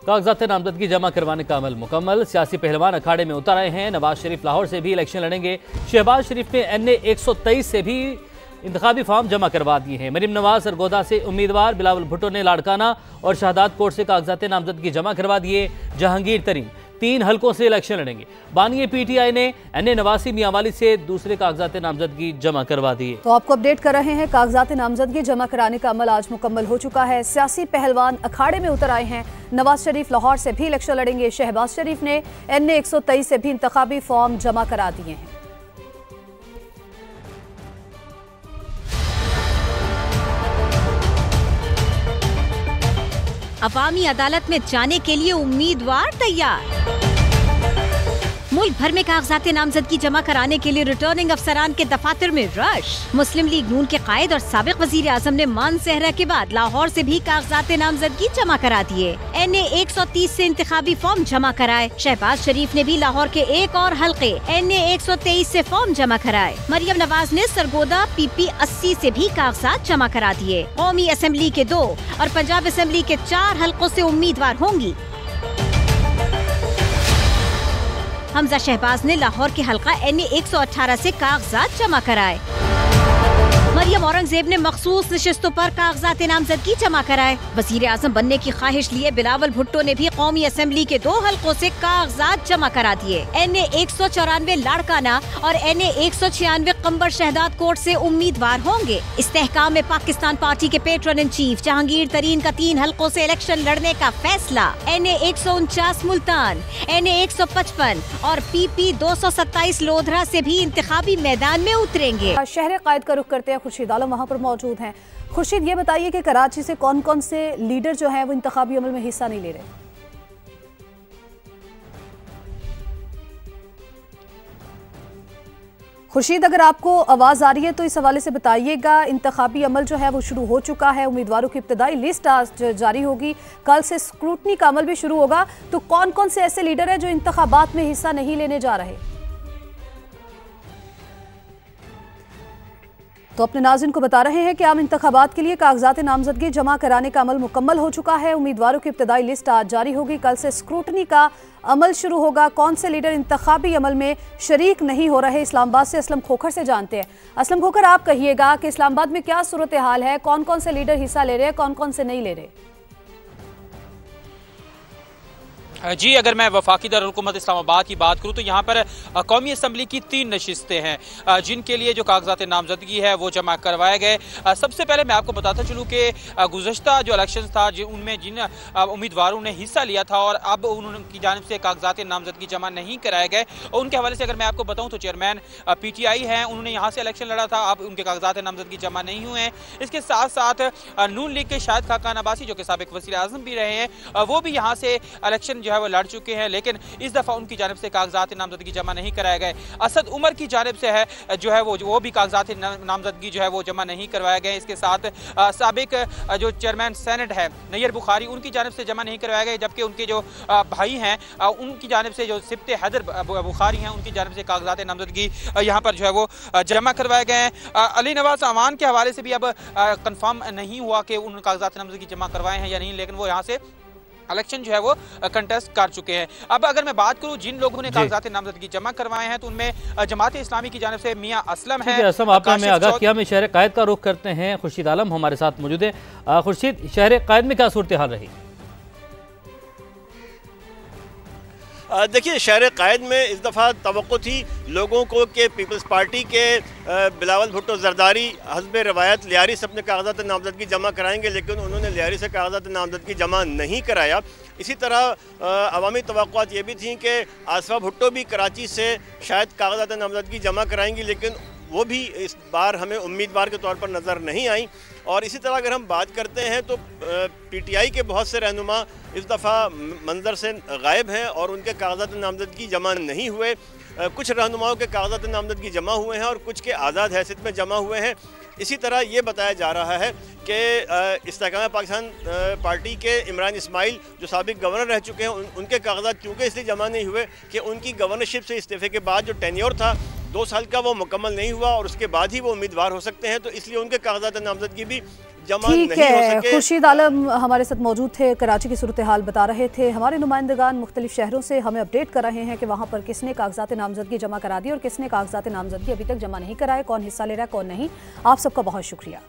कागजात नामजदगी जमा करवाने का अमल मुकम्मल। सियासी पहलवान अखाड़े में उतर आए हैं। नवाज शरीफ लाहौर से भी इलेक्शन लड़ेंगे। शहबाज शरीफ ने NA 123 से भी इंतखाबी फॉर्म जमा करवा दिए हैं। मरीम नवाज सरगोदा से उम्मीदवार, बिलावल भुट्टो ने लाड़काना और शहादात कोट से कागजात नामजदगी जमा करवा दिए। जहांगीर तरीन 3 हलकों से इलेक्शन लड़ेंगे। बानी PTI ने NA 89 मियांवाली से दूसरे कागजात नामजदगी जमा करवा दिए। तो आपको अपडेट कर रहे हैं, कागजात नामजदगी जमा कराने का अमल आज मुकम्मल हो चुका है। सियासी पहलवान अखाड़े में उतर आए हैं। नवाज शरीफ लाहौर से भी इलेक्शन लड़ेंगे। शहबाज शरीफ ने NA 123 से भी इंतखाबी फॉर्म जमा करा दिए हैं। अवामी अदालत में जाने के लिए उम्मीदवार तैयार। मुल्क भर में कागजात नामजदगी जमा कराने के लिए रिटर्निंग अफसरान के दफातर में रश। मुस्लिम लीग नून के कायद और साबिक वजीर आजम ने मान सेहरा के बाद लाहौर से भी कागजात नामजदगी जमा करा दिए। NA 130 से इंतखाबी फॉर्म जमा कराए। शहबाज शरीफ ने भी लाहौर के एक और हल्के NA 123 से फॉर्म जमा कराए। मरियम नवाज ने सरगोदा PP 80 से भी कागजात जमा करा दिए। कौमी असेंबली के 2 और पंजाब असेंबली के 4 हल्कों से उम्मीदवार होंगी। हमजा शहबाज ने लाहौर के हल्का NA 118 से कागजात जमा कराए। मरियम औरंगजेब ने मखसूस नशिस्तों पर कागजात नामजदगी जमा कराए। वजीर आजम बनने की ख्वाहिश लिए बिलावल भुट्टो ने भी कौमी असेंबली के 2 हल्कों से कागजात जमा करा दिए। NA 194 लाड़काना और NA 196 कंबर शहदाद कोट से उम्मीदवार होंगे। इस्तेहकाम में पाकिस्तान पार्टी के पेट्रन इन चीफ जहांगीर तरीन का 3 हल्कों से इलेक्शन लड़ने का फैसला। NA 149 मुल्तान, NA 155 और PP 227 लोधरा से भी इंतखाबी मैदान में उतरेंगे। शहर कायद का रुख करते हैं, खुर्शीद आलम वहाँ पर मौजूद हैं। खुर्शीद, ये बताइए कि कराची से कौन कौन से लीडर जो हैं वो इंतखाबी अमल में हिस्सा नहीं ले रहे? खुर्शीद, अगर आपको आवाज़ आ रही है तो इस हवाले से बताइएगा। इंतखाबी अमल जो है वो शुरू हो चुका है। उम्मीदवारों की इब्तदाई लिस्ट आज जारी होगी। कल से स्क्रूटनी का अमल भी शुरू होगा। तो कौन कौन से ऐसे लीडर हैं जो इंतखाबात में हिस्सा नहीं लेने जा रहे? तो अपने नाज़रीन को बता रहे हैं कि आम इंतखाबात के लिए कागजात नामजदगी जमा कराने का अमल मुकम्मल हो चुका है। उम्मीदवारों की इब्तदाई लिस्ट आज जारी होगी। कल से स्क्रूटनी का अमल शुरू होगा। कौन से लीडर इंतखाबी अमल में शरीक नहीं हो रहे, इस्लामाबाद से असलम खोखर से जानते हैं। असलम खोखर, आप कहिएगा कि इस्लामाबाद में क्या सूरत हाल है, कौन कौन से लीडर हिस्सा ले रहे हैं, कौन कौन से नहीं ले रहे? जी, अगर मैं वफाकी दारुल-हुकूमत इस्लामाबाद की बात करूँ तो यहाँ पर कौमी असम्बली की 3 नशिस्तें हैं जिनके लिए जो कागजात नामजदगी है वो जमा करवाए गए। सबसे पहले मैं आपको बताता चलूँ कि गुज़श्ता जो इलेक्शन था उनमें जिन उम्मीदवारों ने हिस्सा लिया था और अब उनकी जानिब से कागजात नामजदगी जमा नहीं कराए गए, उनके हवाले से अगर मैं आपको बताऊँ तो चेयरमैन PTI हैं, उन्होंने यहाँ से इलेक्शन लड़ा था, अब उनके कागजात नामजदगी जमा नहीं हुए हैं। इसके साथ साथ नून लीग के शाहिद खाकान अब्बासी जो कि साबिक वज़ीर आज़म भी रहे हैं, वो भी यहाँ से इलेक्शन है वो लड़ चुके हैं, लेकिन इस दफा उनकी जानिब से कागजात नामजदगी जमा नहीं कराए गए। असद उमर की जानिब से है जो है वो भी कागजात नामजदगी जो है वो जमा नहीं करवाए गए। इसके साथ साबिक जो चेयरमैन सेनेट है नैयर बुखारी, उनकी जानिब से जमा नहीं करवाए गए, जबकि उनके जो भाई हैं उनकी जानिब से जो सिब्ते हैदर बुखारी हैं उनकी जानिब से कागजात नामजदगी यहाँ पर जो है वो जमा करवाए गए हैं। अली नवाज अमान के हवाले से भी अब कंफर्म नहीं हुआ कि उन कागजात नामजदगी जमा करवाए हैं या नहीं, लेकिन वो यहाँ से इलेक्शन जो है वो कंटेस्ट कर चुके हैं। अब अगर मैं बात करूं जिन लोगों ने कागजात नामजदगी जमा करवाए हैं तो उनमें जमात इस्लामी की जानिब से मियां असलम है। आपने हमें आगाह किया। में शहर कायद का रुख करते हैं। खुर्शीद आलम हमारे साथ मौजूद है। खुर्शीद, शहर कायद में क्या सूरत हाल रही? देखिए, शहर कायद में इस दफ़ा तवक्को थी लोगों को कि पीपल्स पार्टी के बिलावल भुट्टो जरदारी हस्ब रवायत लियारी से अपने कागजात नामजदगी जमा कराएंगे, लेकिन उन्होंने लियारी से कागजात नामजदगी जमा नहीं कराया। इसी तरह अवामी तवक्कुआत ये भी थी कि आसफा भुट्टो भी कराची से शायद कागजात नामजदगी जमा कराएंगी, लेकिन वो भी इस बार हमें उम्मीदवार के तौर पर नज़र नहीं आई। और इसी तरह अगर हम बात करते हैं तो PTI के बहुत से रहनुमा इस दफ़ा मंजर से गायब हैं और उनके कागजात नामजदगी जमा नहीं हुए। कुछ रहनुमाओं के कागजात नामजदगी जमा हुए हैं और कुछ के आज़ाद हैसियत में जमा हुए हैं। इसी तरह ये बताया जा रहा है कि इस्तेहकाम पाकिस्तान पार्टी के इमरान इस्माइल जो साबिक गवर्नर रह चुके हैं उनके कागजात चूँकि इसलिए जमा नहीं हुए कि उनकी गवर्नरशिप से इस्तीफे के बाद जो टेन्योर था 2 साल का वो मुकम्मल नहीं हुआ और उसके बाद ही वो उम्मीदवार हो सकते हैं, तो इसलिए उनके कागजात नामजदगी भी जमा ठीक नहीं हो है। सके। खुर्शीद आलम हमारे साथ मौजूद थे, कराची की सूरत हाल बता रहे थे। हमारे नुमाइंदगान मुख्तलिफ शहरों से हमें अपडेट कर रहे हैं कि वहाँ पर किसने कागजात नामजदगी जमा करा दी और किसने कागजात नामजदगी अभी तक जमा नहीं कराए, कौन हिस्सा ले रहा है कौन नहीं। आप सबका बहुत शुक्रिया।